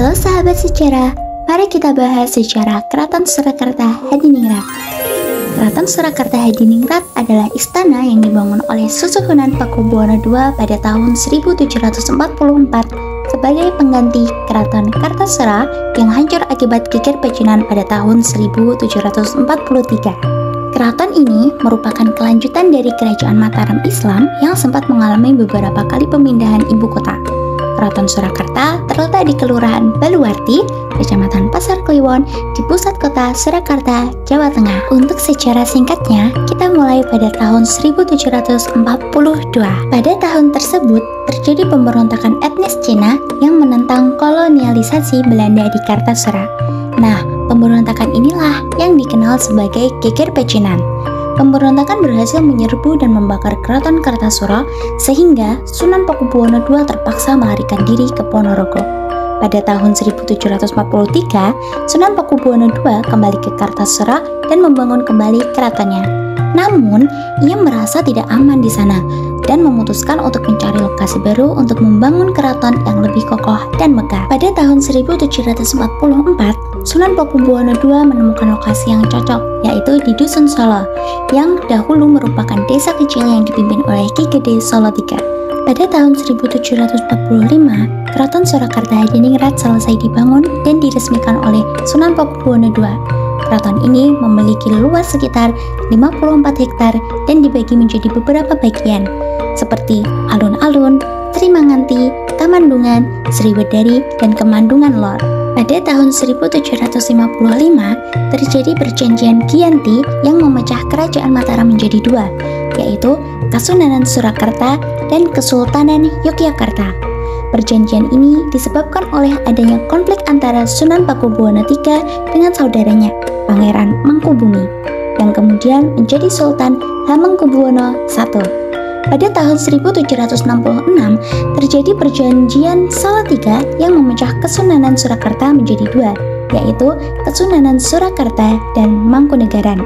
Halo sahabat sejarah, mari kita bahas sejarah Keraton Surakarta Hadiningrat. Keraton Surakarta Hadiningrat adalah istana yang dibangun oleh Susuhunan Pakubuwono II pada tahun 1744 sebagai pengganti Keraton Kartasura yang hancur akibat geger pecinan pada tahun 1743. Keraton ini merupakan kelanjutan dari Kerajaan Mataram Islam yang sempat mengalami beberapa kali pemindahan ibu kota. Keraton Surakarta terletak di Kelurahan Baluwarti, Kecamatan Pasar Kliwon, di pusat kota Surakarta, Jawa Tengah. Untuk sejarah singkatnya, kita mulai pada tahun 1742. Pada tahun tersebut, terjadi pemberontakan etnis Cina yang menentang kolonialisasi Belanda di Kartasura. Nah, pemberontakan inilah yang dikenal sebagai Geger Pecinan. Pemberontakan berhasil menyerbu dan membakar Keraton Kartasura sehingga Sunan Pakubuwono II terpaksa melarikan diri ke Ponorogo. Pada tahun 1743, Sunan Pakubuwono II kembali ke Kartasura dan membangun kembali keratonnya. Namun, ia merasa tidak aman di sana dan memutuskan untuk mencari lokasi baru untuk membangun keraton yang lebih kokoh dan megah. Pada tahun 1744, Sunan Pakubuwono II menemukan lokasi yang cocok, yaitu di Dusun Solo, yang dahulu merupakan desa kecil yang dipimpin oleh Ki Gede Solo III. Pada tahun 1745, Keraton Surakarta Hadiningrat selesai dibangun dan diresmikan oleh Sunan Pakubuwono II. Keraton ini memiliki luas sekitar 54 hektar dan dibagi menjadi beberapa bagian, seperti Alun-Alun, Trimanganti, Kamandungan, Sriwedari, dan Kemandungan Lor. Pada tahun 1755, terjadi perjanjian Giyanti yang memecah Kerajaan Mataram menjadi dua, yaitu Kasunanan Surakarta dan Kesultanan Yogyakarta. Perjanjian ini disebabkan oleh adanya konflik antara Sunan Pakubuwono III dengan saudaranya, Pangeran Mangkubumi, yang kemudian menjadi Sultan Hamengkubuwono I. Pada tahun 1766, terjadi perjanjian Salatiga yang memecah Kesunanan Surakarta menjadi dua, yaitu Kesunanan Surakarta dan Mangkunegaran.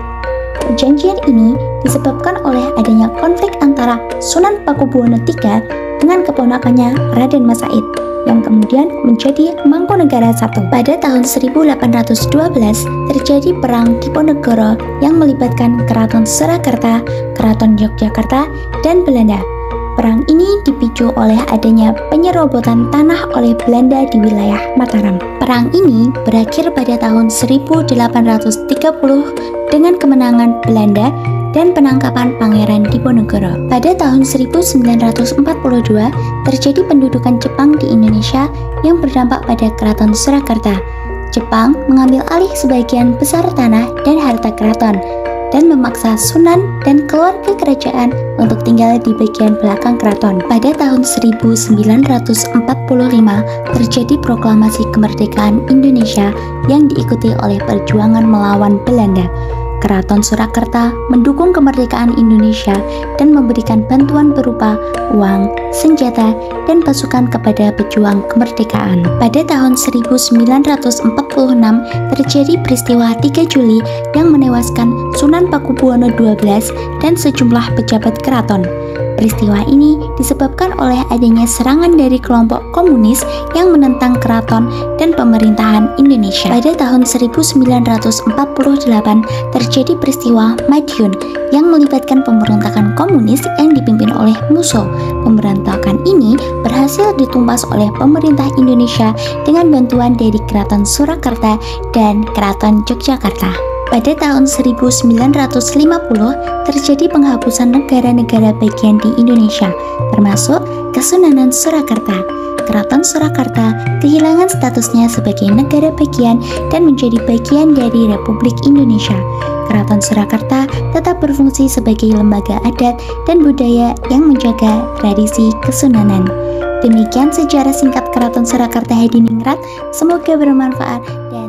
Perjanjian ini disebabkan oleh adanya konflik antara Sunan Pakubuwono III dengan keponakannya Raden Masaid, yang kemudian menjadi Mangkunegara I. Pada tahun 1812 terjadi Perang Diponegoro yang melibatkan Keraton Surakarta, Keraton Yogyakarta, dan Belanda. Perang ini dipicu oleh adanya penyerobotan tanah oleh Belanda di wilayah Mataram. Perang ini berakhir pada tahun 1830 dengan kemenangan Belanda dan penangkapan Pangeran Diponegoro. Pada tahun 1942 terjadi pendudukan Jepang di Indonesia yang berdampak pada Keraton Surakarta. Jepang mengambil alih sebagian besar tanah dan harta keraton dan memaksa Sunan dan keluarga kerajaan untuk tinggal di bagian belakang keraton. Pada tahun 1945 terjadi proklamasi kemerdekaan Indonesia yang diikuti oleh perjuangan melawan Belanda. Keraton Surakarta mendukung kemerdekaan Indonesia dan memberikan bantuan berupa uang, senjata, dan pasukan kepada pejuang kemerdekaan. Pada tahun 1946 terjadi peristiwa 3 Juli yang menewaskan Sunan Pakubuwono XII dan sejumlah pejabat keraton. Peristiwa ini disebabkan oleh adanya serangan dari kelompok komunis yang menentang keraton dan pemerintahan Indonesia. Pada tahun 1948 terjadi peristiwa Madiun yang melibatkan pemberontakan komunis yang dipimpin oleh Musso. Pemberontakan ini berhasil ditumpas oleh pemerintah Indonesia dengan bantuan dari Keraton Surakarta dan Keraton Yogyakarta. Pada tahun 1950 terjadi penghapusan negara-negara bagian di Indonesia, termasuk Kesunanan Surakarta. Keraton Surakarta kehilangan statusnya sebagai negara bagian dan menjadi bagian dari Republik Indonesia. Keraton Surakarta tetap berfungsi sebagai lembaga adat dan budaya yang menjaga tradisi kesunanan. Demikian sejarah singkat Keraton Surakarta Hadiningrat, semoga bermanfaat dan